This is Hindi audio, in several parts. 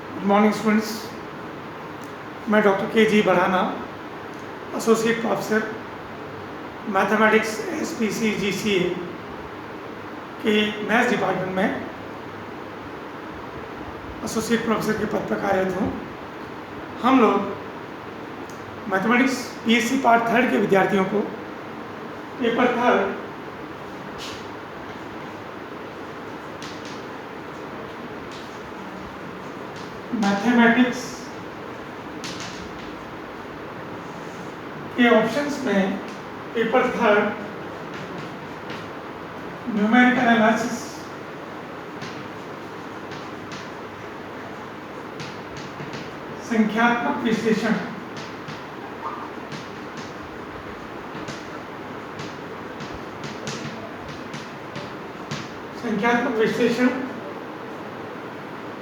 Good morning students. मैं डॉक्टर के जी बढ़ाना, associate professor mathematics SPC GCA के मैथ्स डिपार्टमेंट में एसोसिएट प्रोफेसर के पद पर कार्यरत हूँ। हम लोग मैथमेटिक्स पीएससी पार्ट थर्ड के विद्यार्थियों को पेपर थर्ड मैथमेटिक्स के ऑप्शंस में पेपर थर्ड न्यूमेरिकल एनालिसिस संख्यात्मक विश्लेषण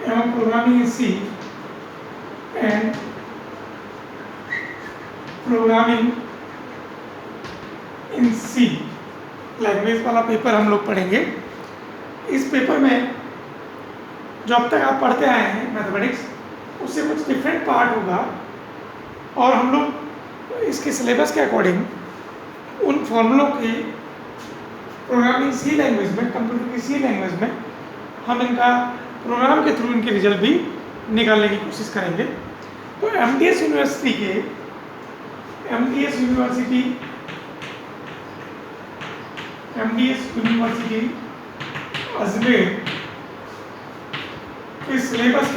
एवं programming in C and programming in C language वाला पेपर हम लोग पढ़ेंगे। इस पेपर में जो अब तक आप पढ़ते आए हैं मैथमेटिक्स, उससे कुछ डिफरेंट पार्ट होगा और हम लोग इसके सिलेबस के अकॉर्डिंग उन फॉर्मूलों की प्रोग्रामिंग सी लैंग्वेज में, कंप्यूटर की सी लैंग्वेज में हम इनका प्रोग्राम के थ्रू इनके रिजल्ट भी निकालने की कोशिश करेंगे। तो एमडीएस यूनिवर्सिटी अजमेर के सिलेबस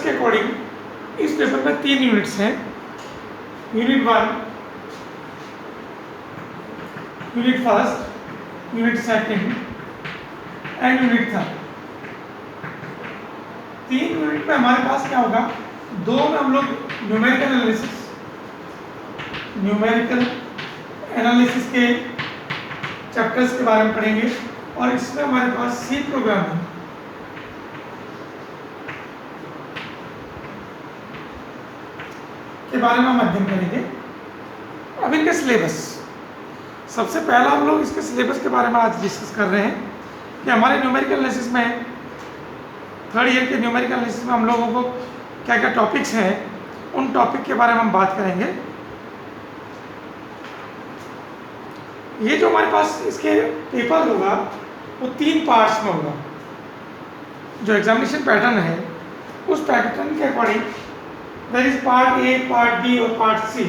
के अकॉर्डिंग इस पेपर में 3 यूनिट्स हैं। Unit 1, unit first, unit second and unit third. 3 unit में हमारे पास क्या होगा? 2 में हम लोग न्यूमेरिकल एनालिसिस के चैप्टर्स के बारे में पढ़ेंगे और इसमें हमारे पास सी प्रोग्रामिंग के बारे में हम अध्ययन करेंगे। अब इनके सिलेबस, सबसे पहला हम लोग इसके सिलेबस के बारे में आज डिस्कस कर रहे हैं कि हमारे न्यूमेरिकल एनालिसिस में, थर्ड ईयर के न्यूमेरिकल एनालिसिस में हम लोगों को क्या क्या टॉपिक्स हैं, उन टॉपिक के बारे में हम बात करेंगे। ये जो हमारे पास इसके पेपर होगा वो 3 पार्ट्स में होगा। जो एग्जामिनेशन पैटर्न है उस पैटर्न के according there is part A, part B और part C.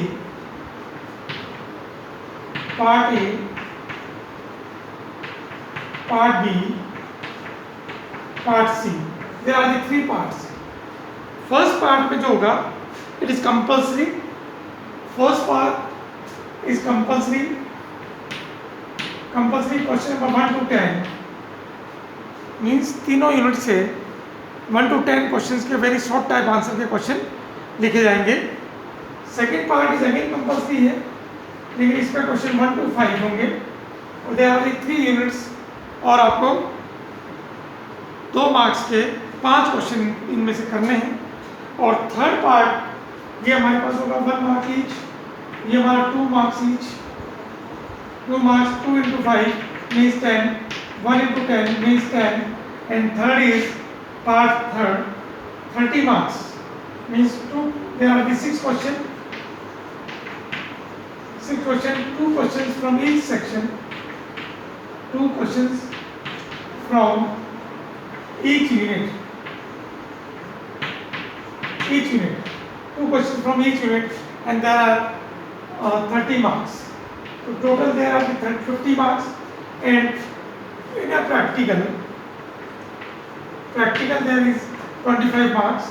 Part A, part B, part C, there are the 3 parts. First part में जो होगा it is compulsory. First part is compulsory question number 1 to 10 means तीनों यूनिट से 1 to 10 क्वेश्चंस के वेरी शॉर्ट टाइप आंसर के क्वेश्चन लिखे जाएंगे। Second part is again compulsory है, लेकिन इसका क्वेश्चन 1 to 5 होंगे और दे आर 3 यूनिट्स और आपको 2 मार्क्स के 5 क्वेश्चन इनमें से करने हैं। और थर्ड पार्ट ये हमारे पास होगा 1 मार्क ईच, ये हमारा 2 marks each. 2 marks, 2 into 5 means 10, 1 into 10 means 10, and third is part third, 30 marks means 2. There are the 6 questions. 6 questions, 2 questions from each section, 2 questions from each unit. 2 questions from each unit, and there are 30 marks. So total there are 50 marks, and in a practical there is 25 marks.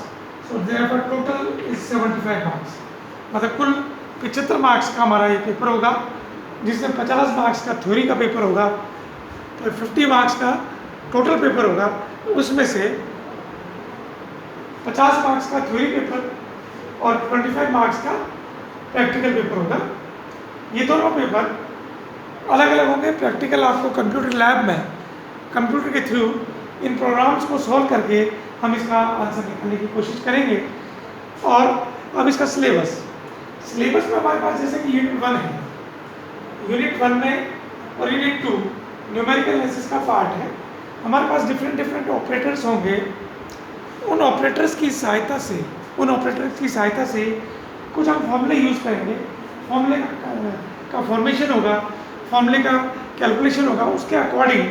So therefore total is 75 marks. मतलब कुल 75 मार्क्स का हमारा ये पेपर होगा, जिसमें 50 मार्क्स का थ्योरी का पेपर होगा, तो 50 मार्क्स का टोटल पेपर होगा। उसमें से 50 मार्क्स का थ्योरी पेपर और 25 मार्क्स का प्रैक्टिकल पेपर होगा। ये दोनों पेपर अलग अलग होंगे। प्रैक्टिकल आपको कंप्यूटर लैब में कंप्यूटर के थ्रू इन प्रोग्राम्स को सॉल्व करके हम इसका आंसर निकालने की कोशिश करेंगे। और अब इसका सिलेबस में हमारे पास जैसे कि यूनिट 1 है, यूनिट 1 में और यूनिट 2 न्यूमेरिकल एनालिसिस का पार्ट है। हमारे पास डिफरेंट डिफरेंट ऑपरेटर्स होंगे। उन ऑपरेटर्स की सहायता से कुछ हम फॉर्मूले यूज़ करेंगे। फॉर्मूले का फॉर्मेशन होगा, फॉर्मूले का कैलकुलेशन होगा, उसके अकॉर्डिंग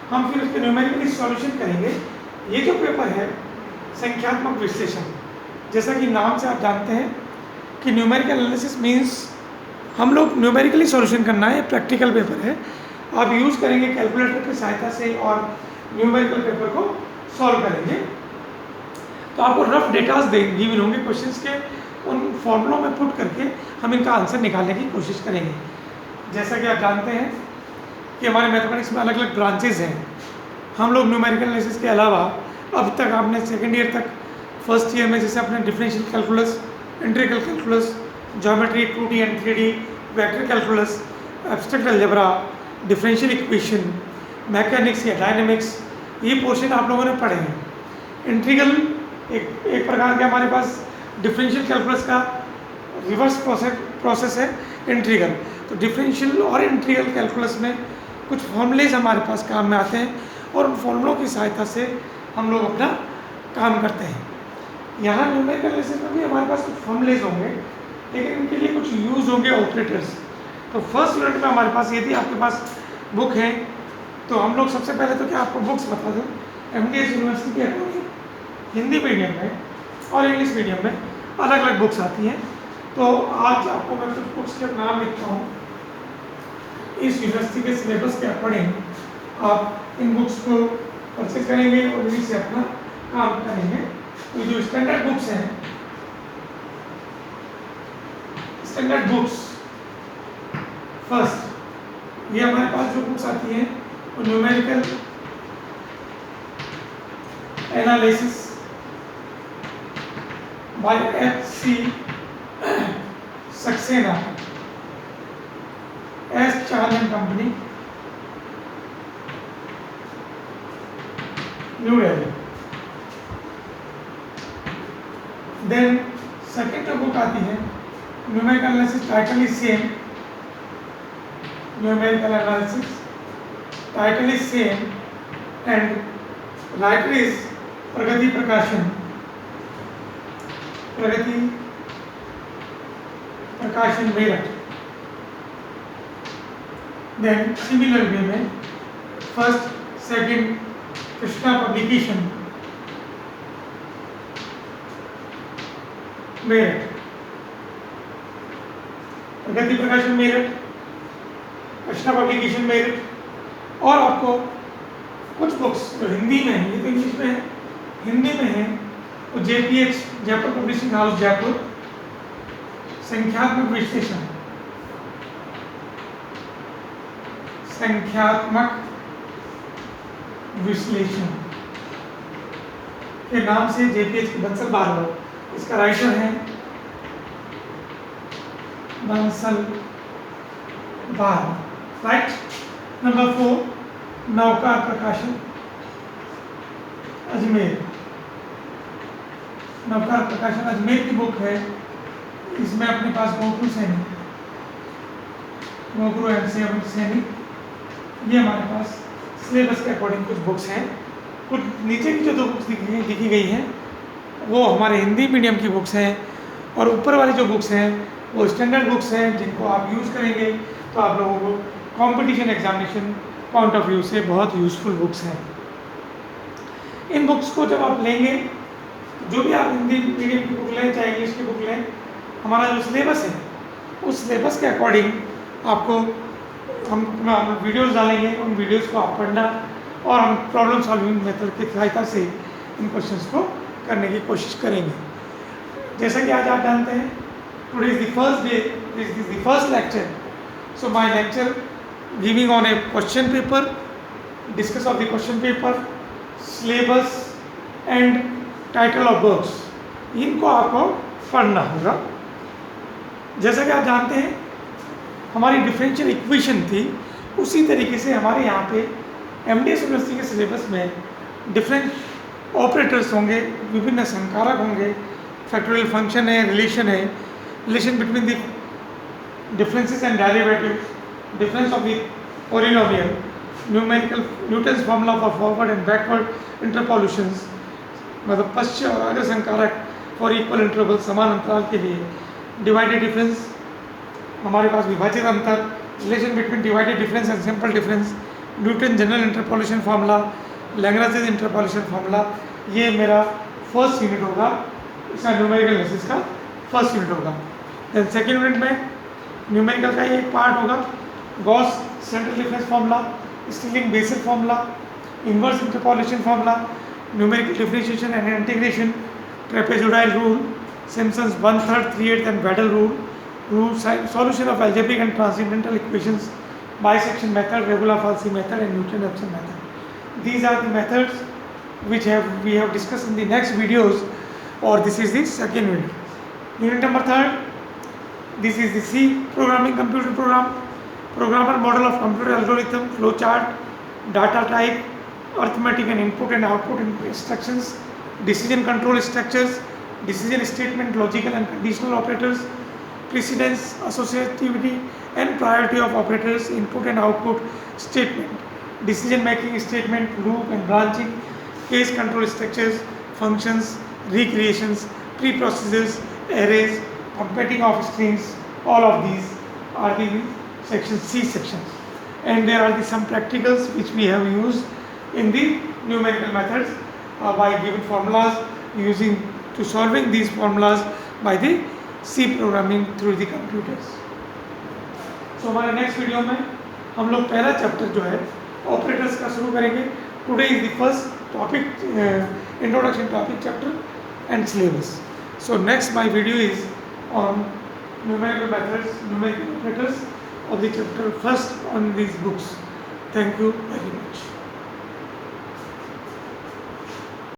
हम फिर उसके न्यूमेरिकली सॉल्यूशन करेंगे। ये जो पेपर है संख्यात्मक विश्लेषण, जैसा कि नाम से आप जानते हैं कि न्यूमेरिकल एनालिसिस मीन्स हम लोग न्यूमेरिकली सॉल्यूशन करना है। प्रैक्टिकल पेपर है, आप यूज़ करेंगे कैलकुलेटर की सहायता से और न्यूमेरिकल पेपर को सॉल्व करेंगे। तो आपको रफ डेटाज गिवन होंगे क्वेश्चंस के, उन फॉर्मूलों में पुट करके हम इनका आंसर निकालने की कोशिश करेंगे। जैसा कि आप जानते हैं कि हमारे मैथमेटिक्स में अलग अलग ब्रांचेज हैं। हम लोग न्यूमेरिकल एनालिसिस के अलावा अब तक आपने सेकेंड ईयर तक, फर्स्ट ईयर में जैसे अपने differential calculus, integral calculus, geometry 2D and 3D, vector calculus, abstract algebra, differential equation, mechanics या डायनेमिक्स, ये पोर्शन आप लोगों ने पढ़े हैं। इंटीग्रल एक प्रकार के हमारे पास डिफरेंशियल कैलकुलस का रिवर्स प्रोसेस है इंटीग्रल। तो डिफरेंशियल और इंटीग्रल कैलकुलस में कुछ फॉर्मूलेज हमारे पास काम में आते हैं और उन फॉर्मूलों की सहायता से हम लोग अपना काम करते हैं। यहाँ न्यूमेरिकल एनालिसिस में भी हमारे पास कुछ फॉर्मूलेज होंगे, लेकिन इनके लिए कुछ यूज होंगे ऑपरेटर्स। तो फर्स्ट यूनिट में हमारे पास यदि आपके पास बुक है तो हम लोग सबसे पहले तो क्या आपको बुक्स बता दूँ। MDS यूनिवर्सिटी के अकॉर्डिंग हिंदी मीडियम में और इंग्लिश मीडियम में अलग अलग बुक्स आती हैं। तो आज आपको मैं कुछ बुक्स के नाम लिखता हूँ। इस यूनिवर्सिटी के सिलेबस के अकॉर्डिंग आप इन बुक्स को परचेज करेंगे और इन्हीं से अपना काम करेंगे। तो जो स्टैंडर्ड बुक्स हैं, स्टैंडर्ड बुक्स फर्स्ट, ये हमारे पास जो बुक्स आती हैं वो numerical analysis by H.C. Saxena, S. चार्ल and company, New Delhi. Then second जो बुक आती है numerical analysis, title is same, numerical analysis title is same and writer is Pragati Prakashan, Pragati Prakashan Meerut. Then similar way में first second Krishna publication Meerut, Pragati Prakashan Meerut, Krishna publication Meerut. और आपको कुछ बुक्स जो हिंदी में है, ये तो इंग्लिश में है, हिंदी में है तो JPH Jaipur publishing house Jaipur, संख्यात्मक विश्लेषण, संख्यात्मक विश्लेषण के नाम से JPH की बंसल बारलो, इसका राइटर है बंसल बार। राइट। नंबर 4 नवकार प्रकाशन अजमेर, नवकार प्रकाशन अजमेर की बुक है। इसमें अपने पास गोकुल सैनी, गोकुल एंड सैनी, ये हमारे पास सिलेबस के अकॉर्डिंग कुछ बुक्स हैं। कुछ नीचे की जो दो बुक्स लिखी गई हैं वो हमारे हिंदी मीडियम की बुक्स हैं, और ऊपर वाली जो बुक्स हैं वो स्टैंडर्ड बुक्स हैं जिनको आप यूज़ करेंगे तो आप लोगों को competition examination point of view से बहुत यूज़फुल बुक्स हैं। इन बुक्स को जब आप लेंगे, जो भी आप हिंदी मीडियम की बुक लें चाहे इंग्लिश की बुक लें, हमारा जो सिलेबस है उस सिलेबस के अकॉर्डिंग आपको हम वीडियोस डालेंगे, उन वीडियोस को आप पढ़ना और हम प्रॉब्लम सॉल्विंग मेथड की सहायता से इन क्वेश्चंस को करने की कोशिश करेंगे। जैसा कि आज आप जानते हैं today is the first day, this is the first lecture, so my lecture giving on A question paper, discuss of the question paper, syllabus and title of books, इनको आपको पढ़ना होगा। जैसा कि आप जानते हैं हमारी डिफरेंशियल इक्वेशन थी, उसी तरीके से हमारे यहाँ पे MDS यूनिवर्सिटी के सिलेबस में डिफरेंट ऑपरेटर्स होंगे, विभिन्न संकारक होंगे, फैक्टोरियल फंक्शन है, relation between the differences and derivative, difference of the polynomial, numerical Newton's formula for forward and backward interpolations, मतलब पश्च और अग्र संकारक फॉर इक्वल इंटरवल, समान अंतराल के लिए। डिवाइडेड डिफरेंस, हमारे पास विभाजित अंतर, relation between divided difference and simple difference, Newton general interpolation formula, Lagrange interpolation formula. ये मेरा फर्स्ट यूनिट होगा, इसका न्यूमेरिकल एनालिसिस का फर्स्ट यूनिट होगा। देन सेकेंड यूनिट में न्यूमेरिकल का ये एक पार्ट होगा, Gauss central difference formula, Stirling basic formula, inverse interpolation formula, numerical differentiation and integration, trapezoidal rule, Simpson's 1/3, 3/8 and Badel rule, solution of algebraic and transcendental equations, bisection method, regula falsi method and Newton-Raphson method. These are the methods which we have discussed in the next videos, or this is the second unit. Unit number 3rd, this is the C programming computer program, programmer model of computer algorithm, flowchart, data type, arithmetic and input and output instructions, decision control structures, decision statement, logical and conditional operators, precedence, associativity and priority of operators, input and output statement, decision making statement, loop and branching, case control structures, functions, recreations, preprocessors, arrays, competing off strings. All of these are the section C sections, and there are some practicals which we have used in the numerical methods by given formulas, using to solving these formulas by the C programming through the computers. So हमारे नेक्स्ट वीडियो में हम लोग पहला चैप्टर जो है ऑपरेटर्स का शुरू करेंगे. Today is the first topic, introduction topic chapter and syllabus. So next my video is on numerical methods, numerical operators of the chapter first on these books. Thank you very much.